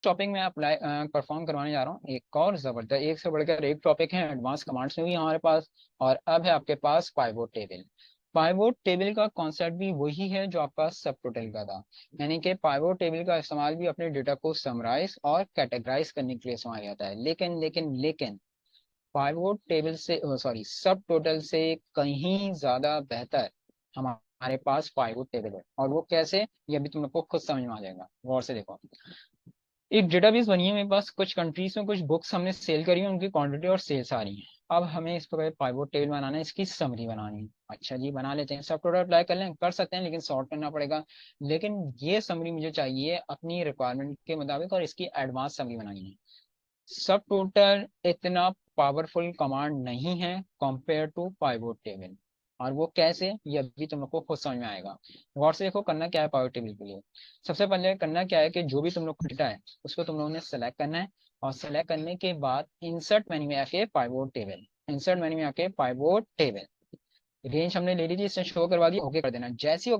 Topic में apply perform करवाने जा रहा हूँ एक और जबरदस्त, एक से बढ़कर एक टॉपिक है एडवांस कमांड्स में भी हमारे पास। और अब है आपके पास पाइवोट टेबल। पाइवोट टेबल का कॉन्सेप्ट भी वही है जो आपका सब टोटल का था, यानी कि पाइवोट टेबल का इस्तेमाल भी अपने डेटा को समराइज और कैटेगराइज करने के लिए इस्तेमाल जाता है। लेकिन पाइवोट टेबल से सॉरी सब टोटल से कहीं ज्यादा बेहतर हमारे पास पाइवोट टेबल है। और वो कैसे, ये अभी तुम लोग को खुद समझ में आ जाएगा। गौर से देखो, एक डेटाबेस बनी है मेरे पास, कुछ कंट्रीज में कुछ बुक्स हमने सेल करी है, उनकी क्वांटिटी और सेल्स आ रही है। अब हमें इस पर पाइवोट टेबल बनाना है, इसकी समरी बनानी है। अच्छा जी, बना लेते हैं। सब टोटल अप्लाई कर लें, कर सकते हैं, लेकिन सॉर्ट करना पड़ेगा। लेकिन ये समरी मुझे चाहिए अपनी रिक्वायरमेंट के मुताबिक, और इसकी एडवांस समरी बनानी है। सब टोटल इतना पावरफुल कमांड नहीं है कंपेयर टू पाइवोट टेबल। और वो कैसे, ये अभी तुम लोग को खुद समझ में आएगा। गौर से देखो, करना क्या है पाइवोट टेबल के लिए। सबसे पहले करना क्या है कि जो भी तुम लोग को डेटा है उसको तुम लोगों ने सेलेक्ट करना है। और सेलेक्ट करने के बाद इंसर्ट मेन्यू में आके पाइवोट टेबल, इंसर्ट मेन्यू में आके पाइवोट टेबल, रेंज हमने ले ली थी, इसने शो करवा दी, ओके कर देना। जैसी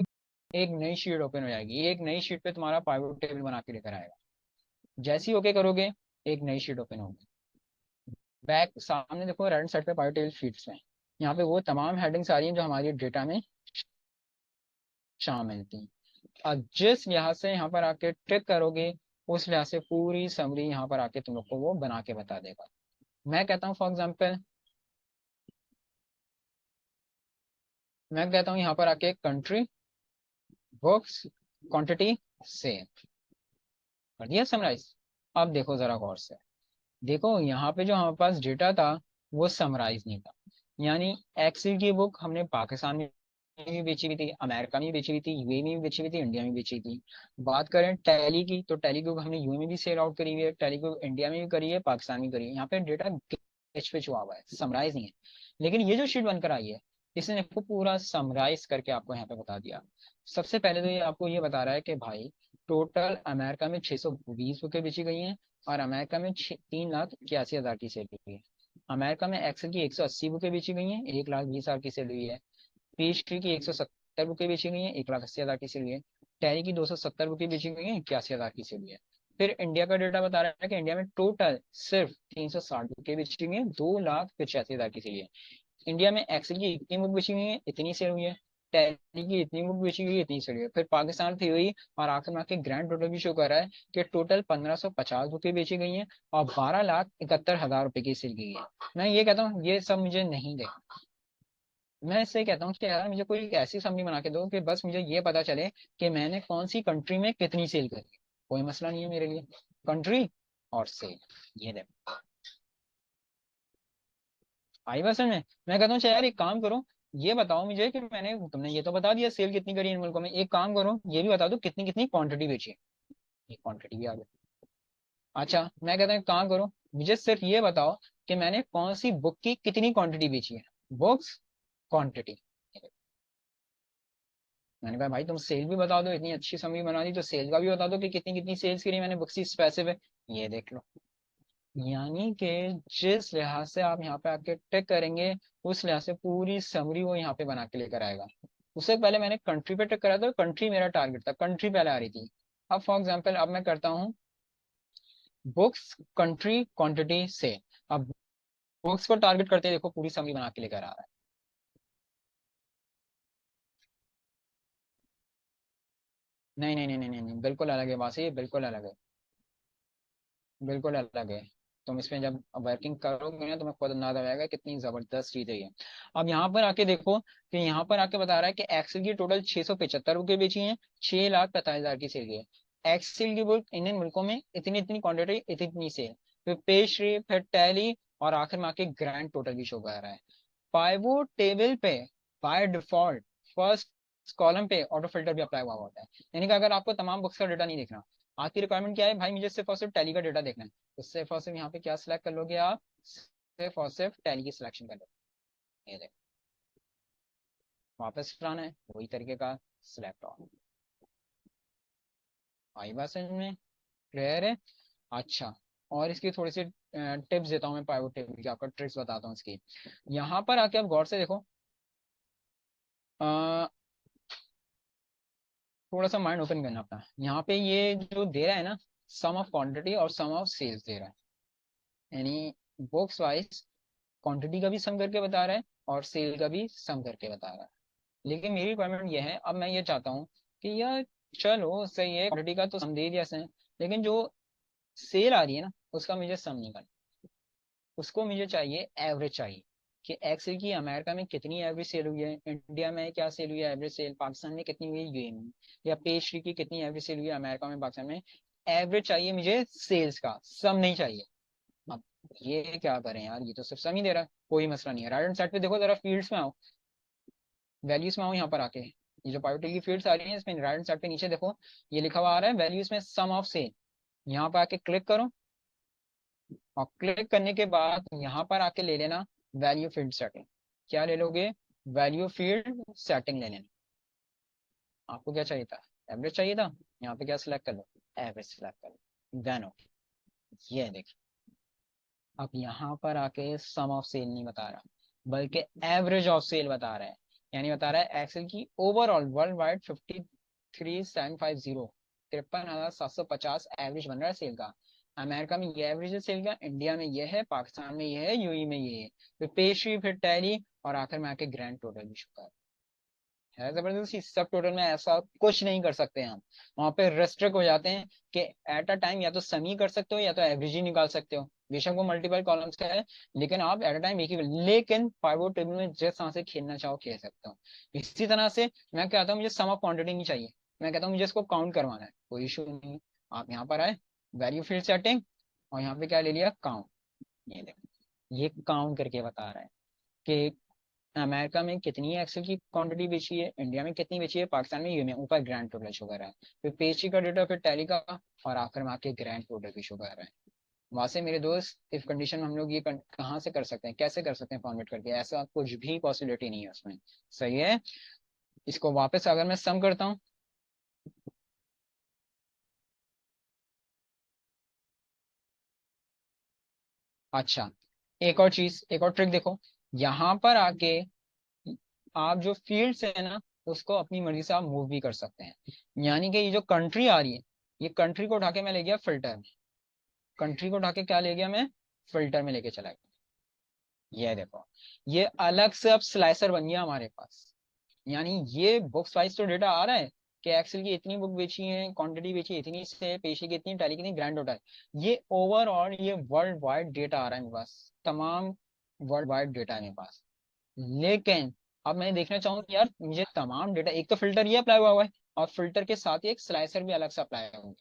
एक नई शीट ओपन हो जाएगी, एक नई शीट पे तुम्हारा पाइवोट टेबल बना के लेकर आएगा। जैसे ही ओके करोगे, एक नई शीट ओपन होगी। बैक सामने देखो, राइट साइड पे पावर टेबल शीट्स में यहाँ पे वो तमाम हेडिंग्स आ रही हैं जो हमारी डेटा में शामिल थी। अब जिस लिहाज से यहाँ पर आके ट्रिक करोगे, उस लिहाज से पूरी समरी यहाँ पर आके तुम लोग को वो बना के बता देगा। मैं कहता हूँ फॉर एग्जाम्पल, मैं कहता हूँ यहाँ पर आके कंट्री, बुक्स, क्वांटिटी, सेल, कर दिया समराइज। अब देखो जरा गौर से, देखो यहाँ पे जो हमारे पास डेटा था वो समराइज नहीं था। यानी एक्सेल की बुक हमने पाकिस्तान में भी बेची हुई थी, अमेरिका में भी बेची हुई थी, यूएई में भी बेची हुई थी, इंडिया में भी बेची थी। बात करें टैली की, तो टैली की बुक हमने यूएई में भी सेल आउट करी हुई है, टैली की बुक इंडिया में भी करी है, पाकिस्तान में करी है। यहाँ पे डेटा पिच हुआ हुआ है, समराइज नहीं है। लेकिन ये जो शीट बनकर आई है, इसने आपको पूरा समराइज करके आपको यहाँ पे बता दिया। सबसे पहले तो ये आपको ये बता रहा है कि भाई टोटल अमेरिका में 620 बुकें बेची गई हैं, और अमेरिका में 3,81,000 की सेल हुई है। अमेरिका में एक्सेल की 180 बुकें बेची गई हैं, 1,20,000 की सेल हुई है। पेस्ट्री की 170 बुकें बेची गई हैं, 1,80,000 की सेल हुई है। टैली की 270 बुकें बेची गई हैं, 81,000 की सेल हुई है। फिर इंडिया का डेटा बता रहा है कि इंडिया में टोटल सिर्फ 360 बुकें बेची गई हैं, 2,85,000 की सेल हुई है। इंडिया में एक्सेल की इतनी बुक बेची हुई है, इतनी सेल हुई है। टैली की इतनी बुक बेची हुई है, इतनी सेल हुई है। फिर पाकिस्तान थी हुई, और आखिर में आके ग्रैंड टोटल भी शो कर रहा है कि टोटल 1,550 बुकें बेची गई हैं, और 12,71,000 रुपए की सेल की है। मैं ये कहता हूँ ये सब मुझे नहीं देखना। मैं इससे कहता हूँ कि यार मुझे कोई ऐसी समरी बना के दो कि बस मुझे ये पता चले कि मैंने कौन सी कंट्री में कितनी सेल करी। कोई मसला नहीं है मेरे लिए, कंट्री और सेल, ये देखो आई वर्सन में। मैं कहता हूँ यार एक काम करो, ये बताओ मुझे कि मैंने, तुमने ये तो बता दिया सेल कितनी करी इन मुल्कों में, एक काम करो ये भी बता दो कितनी कितनी क्वांटिटी बेची है। एक क्वांटिटी भी आ गई। अच्छा, मैं कहता हूँ एक काम करो, मुझे सिर्फ ये बताओ कि मैंने कौन सी बुक की कितनी क्वांटिटी बेची है। Books, quantity. मैंने कहा भाई तुम सेल भी बता दो, इतनी अच्छी समरी बना दी तो सेल का भी बता दो कि कितनी कितनी सेल्स करी मैंने बुक्स की स्पेसिफिक। ये देख लो, यानी कि जिस लिहाज से आप यहाँ पे आके टिक करेंगे, उस लिहाज से पूरी समरी वो यहाँ पे बना के लेकर आएगा। उससे पहले मैंने कंट्री पे टिक करा था, कंट्री मेरा टारगेट था, कंट्री पहले आ रही थी। अब फॉर एग्जाम्पल अब मैं करता हूँ बुक्स, कंट्री, क्वांटिटी से। अब बुक्स को टारगेट करते देखो पूरी समरी बना के लेकर आ रहा है। नहीं नहीं नहीं नहीं नहीं नहीं, बिल्कुल अलग है बात, ये बिल्कुल अलग है, बिल्कुल अलग है। तुम इसमें जब वर्किंग करोगे ना, तुम्हें खुद अंदाजा आ जाएगा कितनी जबरदस्त चीज है ये। अब यहाँ पर आके देखो कि यहाँ पर आके बता रहा है कि एक्सेल की टोटल 675 बुकें बेची हैं, 6,45,000 की सेल की है। एक्सेल की बुक इंडियन मुल्कों में इतनी इतनी क्वांटिटी, इतनी इतनी सेल। फिर पेस्ट्री, फिर टैली, और आखिर में आके ग्रैंड टोटल भी शो कर रहा है। पाइवोट टेबल पे बाय डिफॉल्ट फर्स्ट कॉलम पे ऑटो फिल्टर भी अप्लाई हुआ होता है। यानी कि अगर आपको तमाम बुक्स का डेटा नहीं देखना, आपकी रिक्वायरमेंट क्या है भाई, मुझे सिर्फ और सिर्फ टैली का डेटा देखना है, तो सिर्फ और सिर्फ यहाँ पे क्या सिलेक्ट कर लोगे आप, सिर्फ और सिर्फ टैली की सिलेक्शन कर लो। ये देखो, वापस लाना है वही तरीके का, सिलेक्ट ऑल। आई बात समझ में, क्लियर है। अच्छा, और इसकी थोड़ी सी टिप्स देता हूँ मैं पाइवोट टेबल की, आपका ट्रिक्स बताता हूँ इसकी। यहाँ पर आके आप गौर से देखो, थोड़ा सा माइंड ओपन करना अपना। यहाँ पे ये जो दे रहा है ना, सम ऑफ क्वांटिटी और सम ऑफ सेल्स दे रहा है, यानी बुक्स वाइज क्वांटिटी का भी सम करके बता रहा है और सेल का भी सम करके बता रहा है। लेकिन मेरी रिक्वायरमेंट ये है, अब मैं ये चाहता हूँ कि यार चलो सही है, क्वांटिटी का तो सम दे दिया सही, लेकिन जो सेल आ रही है ना उसका मुझे सम नहीं करना, उसको मुझे चाहिए एवरेज चाहिए कि एक्सेल की अमेरिका में कितनी एवरेज सेल हुई है, इंडिया में क्या सेल हुई है एवरेज सेल, पाकिस्तान में कितनी हुई है, यूएई में, या पेस्ट्री की कितनी एवरेज सेल हुई है अमेरिका में पाकिस्तान में। एवरेज चाहिए मुझे, सेल्स का सम नहीं चाहिए। अब ये क्या करें यार, ये तो सिर्फ सम ही दे रहा है, कोई मसला नहीं है। राइट हैंड साइड पे देखो जरा, फील्ड्स में आओ, वैल्यूज में आओ यहाँ पर आके, ये जो पाइवट की फील्ड्स आ रही है इसमें राइट हैंड साइड पे नीचे देखो, ये लिखा हुआ आ रहा है वैल्यूज में सम ऑफ सेल। यहाँ पर आके क्लिक करो, और क्लिक करने के बाद यहाँ पर आके ले लेना वैल्यू फील्ड सेटिंग। क्या ले लोगे, वैल्यू फील्ड सेटिंग ले लेना। आपको क्या चाहिए था, एवरेज चाहिए था, यहाँ पे क्या सिलेक्ट कर लो, एवरेज सिलेक्ट कर लो, देन ओके। ये देखिए, अब यहाँ पर आके सम ऑफ सेल नहीं बता रहा, बल्कि एवरेज ऑफ सेल बता रहा है। यानी बता रहा है एक्सेल की ओवरऑल वर्ल्ड वाइड 53,750, 53,750 एवरेज बन रहा है सेल का। अमेरिका में ये एवरेज है सेल का, इंडिया में ये है, पाकिस्तान में ये है, यूई में ये है, फिर पेशी, फिर टैली, और आखिर में आके ग्रैंड टोटल भी शुक्र है। जबरदस्ती सब टोटल में ऐसा कुछ नहीं कर सकते हम, वहां पे रेस्ट्रिक्ट हो जाते हैं कि एट अ टाइम या तो सम ही कर सकते हो या तो एवरेज ही निकाल सकते हो। बेशक वो मल्टीपल कॉलम्स का है, लेकिन आप एट अ टाइम एक ही, लेकिन पाइवट टेबल में जिस तरह से खेलना चाहो खेल सकते हो। इसी तरह से मैं कहता हूँ मुझे सम ऑफ क्वांटिटी नहीं चाहिए, मैं कहता हूँ मुझे इसको काउंट करवाना है, कोई इशू नहीं है। आप यहाँ पर आए, वैल्यू फील्ड सेटिंग, और यहाँ पे क्या ले लिया, काउंट। ये देखो, ये काउंट करके बता रहा है कि अमेरिका में कितनी एक्सेल की क्वांटिटी बेची है, इंडिया में कितनी बेची है, पाकिस्तान में, यूए में, ऊपर ग्रैंड टोटल शो कर रहा है, फिर पेची का डेटा, फिर टैली का, और आखिर में आके ग्रैंड टोटल भी शो कर रहा है। वहां से मेरे दोस्त इफ कंडीशन में हम लोग ये कहाँ से कर सकते हैं, कैसे कर सकते हैं फॉर्मेट करके, ऐसा कुछ भी पॉसिबिलिटी नहीं है उसमें। सही है, इसको वापस अगर मैं सम करता हूँ, अच्छा एक और चीज, एक और ट्रिक देखो, यहाँ पर आके आप जो फील्ड्स है ना उसको अपनी मर्जी से आप मूव भी कर सकते हैं। यानी कि ये जो कंट्री आ रही है, ये कंट्री को उठा के मैं ले गया फिल्टर में, कंट्री को उठा के क्या ले गया मैं, फिल्टर में लेके चला गया। ये देखो, ये अलग से अब स्लाइसर बन गया हमारे पास। यानी ये बुक्स वाइज तो डेटा आ रहा है कि एक्सेल की इतनी बुक बेची है, क्वांटिटी बेची है इतनी से, पेशी की इतनी, टैली कितनी, ग्रैंड टोटल, ये ओवरऑल ये वर्ल्ड वाइड डेटा आ रहा है मेरे पास, तमाम वर्ल्ड वाइड डेटा है मेरे पास। लेकिन अब मैं देखना चाहूँ कि यार मुझे तमाम डेटा, एक तो फिल्टर ये अप्लाई हुआ है, और फिल्टर के साथ ही एक स्लाइसर भी अलग से अप्लाई होगा,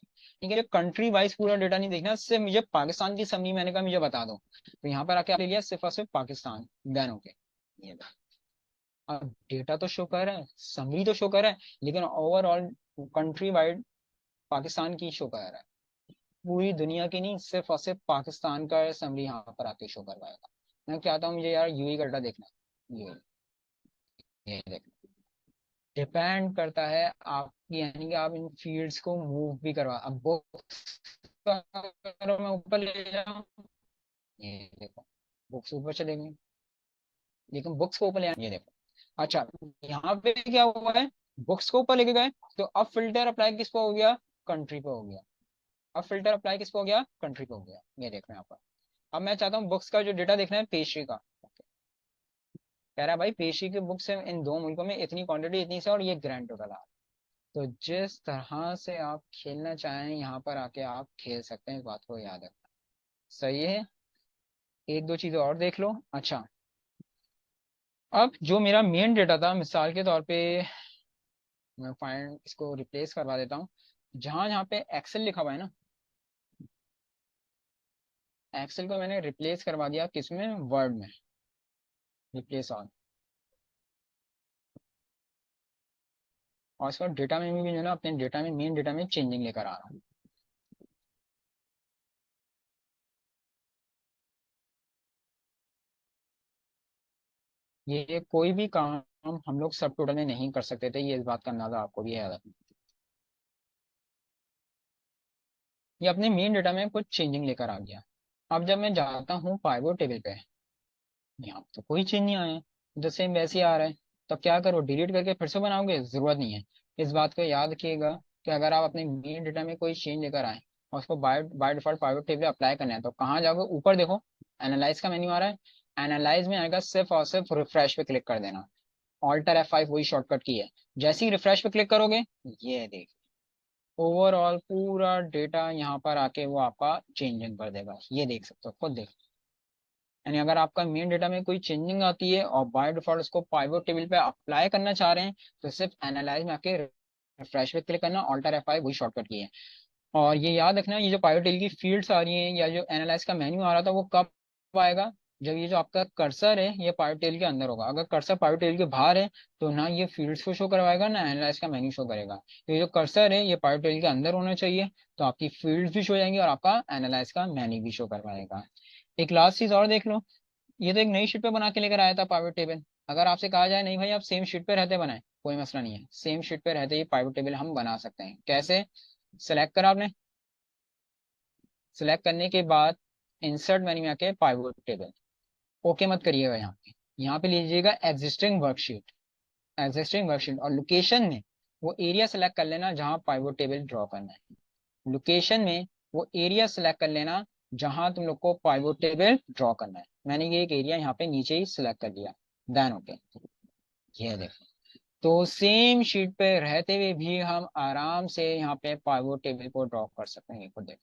ठीक है, कंट्री वाइज पूरा डेटा नहीं देखना, सिर्फ मुझे पाकिस्तान की समरी मैंने कहा मुझे बता दो, तो यहाँ पर आके आप ले लिया सिर्फ और सिर्फ पाकिस्तान, देन ओके। ये अब डेटा तो शो कर रहा है, समरी तो शो कर रहा है, लेकिन ओवरऑल कंट्री वाइड पाकिस्तान की शो कर रहा है, पूरी दुनिया की नहीं, सिर्फ और सिर्फ पाकिस्तान का समरी यहाँ पर आके शो करवाएगा। मैं चाहता हूँ मुझे यार यूएई का डाटा देखना है, ये देखना, डिपेंड करता है आपकी, यानी कि आप इन फील्ड्स को मूव भी करवा, अब बुक्स अगर मैं ऊपर ले जाऊँ, ये देखो बुक्स ऊपर चलेंगे, लेकिन बुक्स को ऊपर ले ये देखो, अच्छा यहाँ पे क्या हुआ है, बुक्स को ऊपर लेके गए, तो अब फिल्टर अप्लाई किस पे हो गया, कंट्री पे हो गया। अब फिल्टर अप्लाई किस पे हो गया, कंट्री पे हो गया, ये देखना यहाँ पर। अब मैं चाहता हूँ बुक्स का जो डेटा देखना है पेशे का, कह रहा है भाई पेशी की बुक्स है इन दो मुल्कों में इतनी क्वांटिटी इतनी से, और ये ग्रैंड टोटल आ। तो जिस तरह से आप खेलना चाहें यहाँ पर आके आप खेल सकते हैं, इस बात को याद रखना। सही है, एक दो चीजें और देख लो। अच्छा, अब जो मेरा मेन डेटा था, मिसाल के तौर पे मैं फाइंड इसको रिप्लेस करवा देता हूँ, जहां जहाँ पे एक्सेल लिखा हुआ है ना, एक्सेल को मैंने रिप्लेस करवा दिया किसमें, वर्ड में, रिप्लेस ऑल। और इसका डेटा में भी जो है ना, अपने डेटा में, मेन डेटा में चेंजिंग लेकर आ रहा हूँ। ये कोई भी काम हम लोग सब टोटल में नहीं कर सकते थे, ये इस बात का अंदाजा आपको भी है। ये अपने मेन डेटा में कुछ चेंजिंग लेकर आ गया। अब जब मैं जाता हूँ पाइवट टेबल पे, यहाँ तो कोई चेंज नहीं आया, जो सेम वैसे ही आ रहा है। तो क्या करो, डिलीट करके फिर से बनाओगे, जरूरत नहीं है। इस बात को याद रखिएगा कि अगर आप अपने मेन डेटा में कोई चेंज लेकर आए और उसको by by default pivot table apply करना है, तो कहाँ जाओगे, ऊपर देखो एनालाइज का मेन्यू आ रहा है, एनालाइज में आएगा सिर्फ और सिर्फ रिफ्रेश पे क्लिक कर देना। ऑल्टर F5 वही शॉर्टकट की है। जैसे ही रिफ्रेश पे क्लिक करोगे, ये देख ओवरऑल पूरा डेटा यहाँ पर आके वो आपका चेंजिंग कर देगा, ये देख सकते हो, खुद देख। यानी अगर आपका मेन डेटा में कोई चेंजिंग आती है और बाय डिफॉल्ट उसको पाइवट टेबल पे अप्लाई करना चाह रहे हैं, तो सिर्फ एनालाइज में आके रिफ्रेश पे क्लिक करना, ऑल्टर F5 वही शॉर्टकट की है। और ये याद रखना, ये जो पाइवट टेबल की फील्ड्स आ रही हैं या जो एनालाइज का मेन्यू आ रहा था, वो कब आएगा, जब ये जो आपका कर्सर है ये पाइवट टेबल के अंदर होगा। अगर कर्सर पाइवट टेबल के बाहर है तो ना ये फील्ड्स को शो करवाएगा ना एनालाइज का मेन्यू शो करेगा। तो ये जो कर्सर है ये पाइवट टेबल के अंदर होना चाहिए, तो आपकी फील्ड्स भी शो हो जाएंगी और आपका एनालाइज का मेन्यू भी शो करवाएगा। एक लास्ट चीज और देख लो, ये तो एक नई शीट पे बना के लेकर आया था पाइवट टेबल। अगर आपसे कहा जाए नहीं भाई आप सेम शीट पे रहते बनाए, कोई मसला नहीं है, सेम शीट पे रहते ही पाइवट टेबल हम बना सकते हैं। कैसे? सेलेक्ट करा आपने, सिलेक्ट करने के बाद इंसर्ट मेन्यू में आके पाइवट टेबल, ओके मत करिएगा यहाँ पे, यहाँ पे लीजिएगा एग्जिस्टिंग वर्कशीट, एग्जिस्टिंग वर्कशीट, और लोकेशन में वो एरिया सेलेक्ट कर लेना जहाँ पाइवट टेबल ड्रॉ करना है। लोकेशन में वो एरिया सेलेक्ट कर लेना जहां तुम लोग को पाइवट टेबल ड्रॉ करना है। मैंने ये एक एरिया यहाँ पे नीचे ही सिलेक्ट कर दिया, देन ओके। ये देखो, तो सेम शीट पे रहते हुए भी हम आराम से यहाँ पे पाइवट टेबल को ड्रॉ कर सकते हैं। ये को देखो,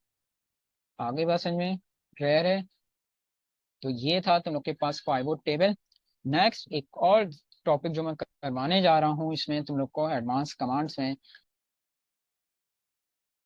आगे बात समझ में क्लियर है? तो ये था तुम लोग के पास पाइवट टेबल। नेक्स्ट एक और टॉपिक जो मैं करवाने जा रहा हूँ इसमें तुम लोग को एडवांस कमांड्स में,